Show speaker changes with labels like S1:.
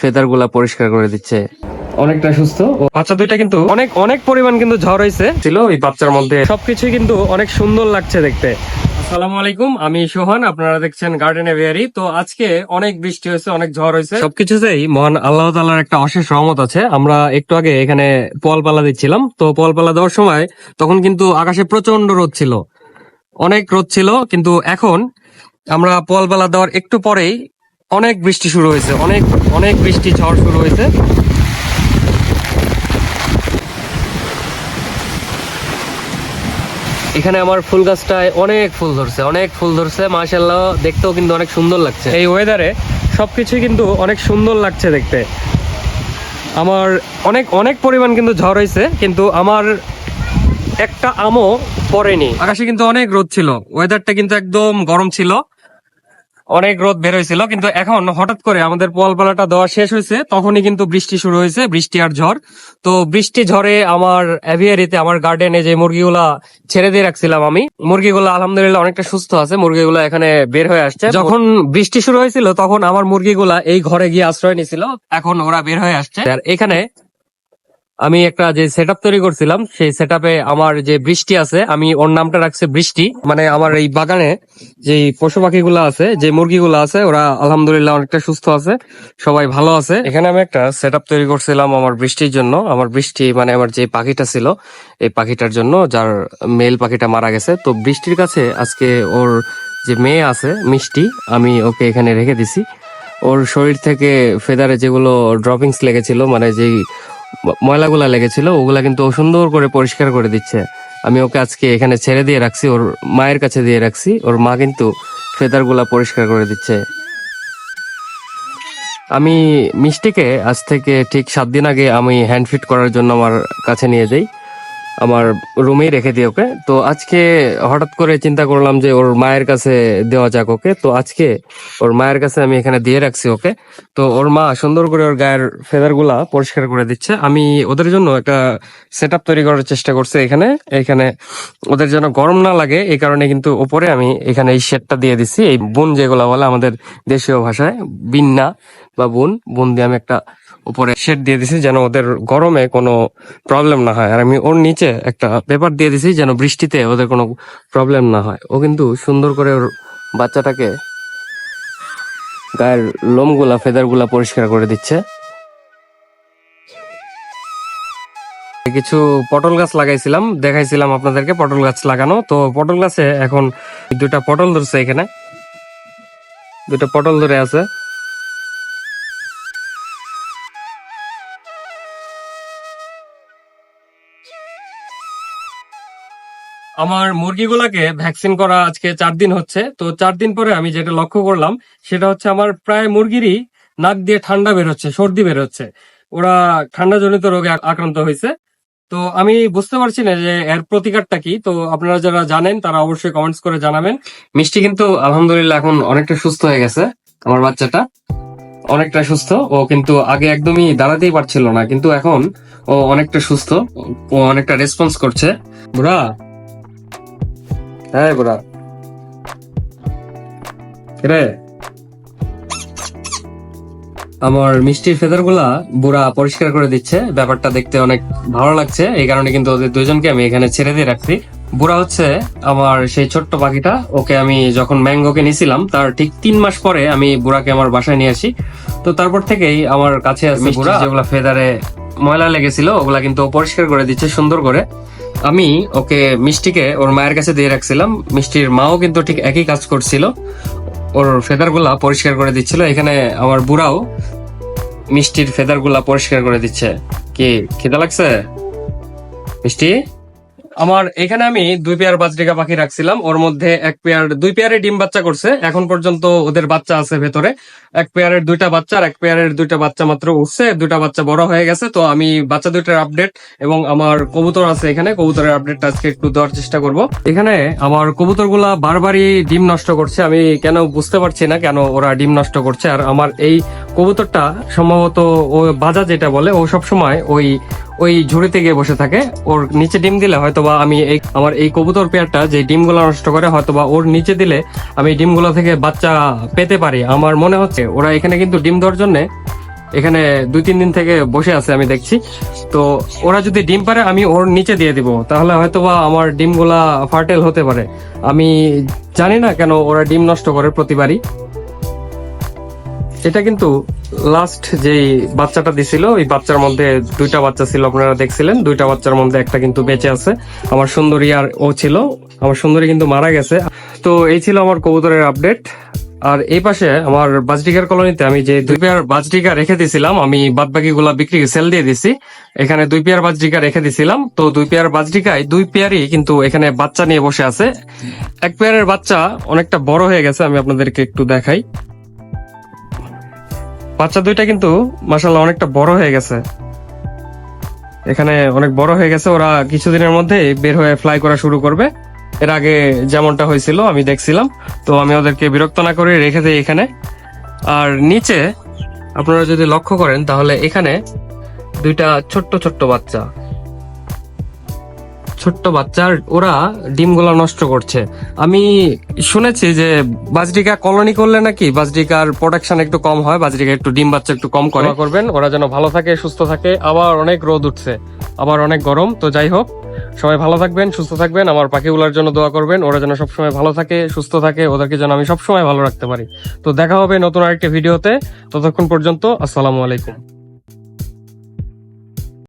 S1: Feather গুলা পরিষ্কার করে দিচ্ছে। অনেকটা সুস্থ। বাচ্চা দুইটা কিন্তু অনেক অনেক পরিমাণ কিন্তু ঝড় হয়েছে ছিল এই বাচ্চার মধ্যে। সবকিছুই কিন্তু অনেক সুন্দর লাগছে দেখতে। আসসালামু আলাইকুম, আমি সোহান, আপনারা দেখছেন গার্ডেন এভিয়ারি। তো আজকে অনেক বৃষ্টি হয়েছে, অনেক ঝড় হয়েছে, সবকিছুতেই মহান আল্লাহ তাআলার একটা অশেষ রহমত আছে। আমরা একটু আগে এখানে পলপালা দিচ্ছিলাম, তো পলপালা দেওয়ার সময় তখন কিন্তু আকাশে প্রচন্ড রোদ ছিল, অনেক রোদ ছিল। কিন্তু এখন আমরা পলপালা দেওয়ার একটু পরেই অনেক বৃষ্টি শুরু হয়েছে, অনেক অনেক বৃষ্টি ঝড় শুরু হয়েছে। এখানে আমার ফুল গাছটায় অনেক ফুল ধরছে মাশাআল্লাহ, দেখতেও কিন্তু অনেক সুন্দর লাগছে। এই ওয়েদারে সবকিছুই কিন্তু অনেক সুন্দর লাগছে দেখতে। আমার অনেক অনেক পরিমাণ কিন্তু ঝড় হয়েছে, কিন্তু আমার একটা আমও পড়েনি। আকাশে কিন্তু অনেক রোদ ছিল, ওয়েদারটা কিন্তু একদম গরম ছিল, অনেক রোদ বের হয়েছিল। কিন্তু এখন হঠাৎ করে আমাদের পলপালাটা দেওয়া শেষ হয়েছে, তখনই কিন্তু বৃষ্টি শুরু হয়েছে, বৃষ্টি আর ঝড়। তো বৃষ্টি ঝড়ে আমার অ্যাভিয়ারিতে, আমার গার্ডেনে যে মুরগিগুলা ছেড়ে দিয়ে রাখছিলাম আমি, মুরগিগুলা আলহামদুলিল্লাহ অনেকটা সুস্থ আছে। মুরগিগুলা এখানে বের হয়ে আসছে। যখন বৃষ্টি শুরু হয়েছিল তখন আমার মুরগিগুলা এই ঘরে গিয়ে আশ্রয় নিয়েছিল, এখন ওরা বের হয়ে আসছে। আর এখানে আমি একটা যে সেটআপ তৈরি করছিলাম, সেই সেটআপে আমার যে বৃষ্টি আছে, আমি ওর নামটা রাখছি বৃষ্টি। মানে আমার এই বাগানে যে পশু পাখিগুলো আছে, যে মুরগিগুলো আছে, ওরা আলহামদুলিল্লাহ অনেকটা সুস্থ আছে, সবাই ভালো আছে। এখানে আমি একটা সেটআপ তৈরি করছিলাম আমার বৃষ্টির জন্য। আমার বৃষ্টি মানে আমার যে পাখিটা ছিল, এই পাখিটার জন্য, যার মেল পাখিটা মারা গেছে। তো বৃষ্টির কাছে আজকে ওর যে মেয়ে আছে মিষ্টি, আমি ওকে এখানে রেখে দিছি। ওর শরীর থেকে ফেদারে যেগুলো ড্রপিংস লেগেছিল, মানে যেই ময়লাগুলা লেগেছিল, ওগুলা কিন্তু ও সুন্দর করে পরিষ্কার করে দিচ্ছে। আমি ওকে আজকে এখানে ছেড়ে দিয়ে রাখছি, ওর মায়ের কাছে দিয়ে রাখছি। ওর মা কিন্তু ফেদার গুলা পরিষ্কার করে দিচ্ছে। আমি মিষ্টিকে আজ থেকে ঠিক 7 দিন আগে আমি হ্যান্ড ফিট করার জন্য আমার কাছে নিয়ে যাই, আমার রুমেই রেখে দিই ওকে। তো আজকে হঠাৎ করে চিন্তা করলাম যে ওর মায়ের কাছে দেওয়া যাক ওকে। তো আজকে ওর মায়ের কাছে আমি এখানে দিয়ে রাখছি ওকে। তো ওর মা সুন্দর করে ওর গায়ের ফেদার গুলা পরিষ্কার করে দিচ্ছে। আমি ওদের জন্য একটা সেট আপ তৈরি করার চেষ্টা করছি এখানে। এখানে ওদের যেন গরম না লাগে, এই কারণে কিন্তু ওপরে আমি এখানে এই শেডটা দিয়ে দিচ্ছি। এই বুন যেগুলা বলে আমাদের দেশীয় ভাষায়, বিন্না বা বুন, বুন দিয়ে আমি একটা উপরে শেড দিয়ে দিছি, যেন ওদের গরমে কোনো প্রবলেম না হয়। আর আমি ওর নিচে একটা পেপার দিয়ে দিছি, যেন বৃষ্টিতে ওদের কোনো প্রবলেম না হয়। ও কিন্তু সুন্দর করে ওর বাচ্চাটাকে গায়ের লোমগুলা, ফেদার গুলা পরিষ্কার করে দিচ্ছে। কিছু পটল গাছ লাগাইছিলাম, দেখাইছিলাম আপনাদেরকে পটল গাছ লাগানো। তো পটল গাছে এখন 2টা পটল ধরছে, এখানে 2টা পটল ধরে আছে। আমার মুরগিগুলাকে ভ্যাকসিন করা আজকে 4 দিন হচ্ছে। তো 4 দিন পরে আমি যেটা লক্ষ্য করলাম, সেটা হচ্ছে আমার প্রায় মুরগিরই নাক দিয়ে ঠান্ডা বের হচ্ছে, সর্দি বের হচ্ছে। ওরা ঠান্ডা জনিত রোগে আক্রান্ত হয়েছে। তো আমি বুঝতে পারছি না যে এর প্রতিকারটা কি। তো আপনারা যারা জানেন তারা অবশ্যই কমেন্টস করে জানাবেন। মিষ্টি কিন্তু আলহামদুলিল্লাহ এখন অনেকটা সুস্থ হয়ে গেছে, আমার বাচ্চাটা অনেকটা সুস্থ। ও কিন্তু আগে একদমই দাঁড়াতেই পারছিল না, কিন্তু এখন ও অনেকটা সুস্থ, ও অনেকটা রেসপন্স করছে। বুড়া, হ্যাঁ বুড়া, রে আমার মিষ্টির ফেদার গুলা বুড়া পরিষ্কার করে দিচ্ছে। ব্যাপারটা দেখতে অনেক ভালো লাগছে, এই কারণে কিন্তু ওদের দুজনকে আমি এখানে ছেড়ে দিয়ে রাখছি। বুড়া হচ্ছে আমার সেই ছোট্ট পাখিটা, ওকে আমি যখন ম্যাঙ্গোকে নিয়েছিলাম তার ঠিক 3 মাস পরে আমি বুড়াকে আমার বাসায় নিয়ে আসি। তো তারপর থেকেই আমার কাছে আছে বুড়া। যেগুলা ফেদারে ময়লা লেগেছিল ওগুলা কিন্তু ও পরিষ্কার করে দিচ্ছে সুন্দর করে। আমি ওকে মিষ্টিকে ওর মায়ের কাছে দিয়ে রাখছিলাম, মিষ্টির মাও কিন্তু ঠিক একই কাজ করছিল, ওর ফেদার গুলা পরিষ্কার করে দিচ্ছিল। এখানে আমার বুড়াও মিষ্টির ফেদার গুলা পরিষ্কার করে দিচ্ছে। কি খিদা লাগছে মিষ্টি? আমার এখানে আমি 2 পেয়ার বাজরিকা পাখি রাখছিলাম, ওর মধ্যে 2 পেয়ারে ডিম বাচ্চা করছে। এখন পর্যন্ত ওদের বাচ্চা আছে ভেতরে। 1 পেয়ারের 2টা বাচ্চা আর 1 পেয়ারের 2টা বাচ্চা মাত্র উঠছে, 2টা বাচ্চা বড় হয়ে গেছে। তো আমি বাচ্চা 2টার আপডেট এবং আমার কবুতর আছে এখানে, কবুতরের আপডেটটা আজকে একটু দেওয়ার চেষ্টা করব। এখানে আমার কবুতর গুলা বারবারই ডিম নষ্ট করছে, আমি কেন বুঝতে পারছি না কেন ওরা ডিম নষ্ট করছে। আর আমার এই কবুতরটা সম্ভবত ও বাজা যেটা বলে, ও সবসময় ওই ঝুড়িতে গিয়ে বসে থাকে। ওর নিচে ডিম দিলে হয়তোবা আমি আমার এই কবুতর পেয়ারটা যে ডিমগুলো নষ্ট করে, হয়তোবা ওর নিচে দিলে আমি ডিমগুলো থেকে বাচ্চা পেতে পারি। আমার মনে হচ্ছে ওরা এখানে কিন্তু ডিম দেওয়ার জন্য এখানে 2-3 দিন থেকে বসে আছে আমি দেখছি। তো ওরা যদি ডিম পারে আমি ওর নিচে দিয়ে দিব, তাহলে হয়তোবা আমার ডিমগুলা ফার্টেল হতে পারে। আমি জানি না কেন ওরা ডিম নষ্ট করে প্রতিবারই। এটা কিন্তু লাস্ট যেই বাচ্চাটা দিছিল, ওই বাচ্চার মধ্যে 2টা বাচ্চা ছিল, আপনারা দেখছিলেন। 2টা বাচ্চার মধ্যে একটা কিন্তু বেঁচে আছে। আমার সুন্দরী আর ও ছিল, আমার সুন্দরী কিন্তু মারা গেছে। তো এই ছিল আমার কবুতরের আপডেট। আর এই পাশে আমার বাজরিকার কলোনিতে আমি যে 2 পেয়ার বাজরিকা রেখে দিয়েছিলাম, আমি বাদ বাকি গুলা বিক্রি সেল দিয়ে দিছি। এখানে 2 পেয়ার বাজরিকা রেখে দিয়েছিলাম। তো 2 পেয়ার বাজরিকায় 2 পেয়ারই কিন্তু এখানে বাচ্চা নিয়ে বসে আছে। এক পেয়ারের বাচ্চা অনেকটা বড় হয়ে গেছে, আমি আপনাদেরকে একটু দেখাই। বাচ্চা 2টা কিন্তু মাশাআল্লাহ অনেকটা বড় হয়ে গেছে, এখানে অনেক বড় হয়ে গেছে। ওরা কিছুদিনের মধ্যে বের হয়ে ফ্লাই করা শুরু করবে। এর আগে যেমনটা হয়েছিল আমি দেখছিলাম। তো আমি ওদেরকে বিরক্ত না করে রেখে দিই এখানে। আর নিচে আপনারা যদি লক্ষ্য করেন তাহলে এখানে 2টা ছোট্ট ছোট্ট বাচ্চা, ছোট্ট বাচ্চার ওরা ডিমগুলা নষ্ট করছে। আমি শুনেছি যে বাজরিকা কলোনি করলে নাকি বাজরিকার প্রোডাকশন একটু কম হয়, বাজরিকা একটু ডিম বাচ্চা একটু কম করে। করবেন ওরা যেন ভালো থাকে, সুস্থ থাকে। আবার অনেক রোদ উঠছে, আবার অনেক গরম। তো যাই হোক, সবাই ভালো থাকবেন, সুস্থ থাকবেন। আমার পাখিগুলোর জন্য দোয়া করবেন, ওরা যেন সবসময় ভালো থাকে, সুস্থ থাকে, ওদেরকে যেন আমি সবসময় ভালো রাখতে পারি। তো দেখা হবে নতুন আরেকটি ভিডিওতে। ততক্ষণ পর্যন্ত আসসালামু আলাইকুম।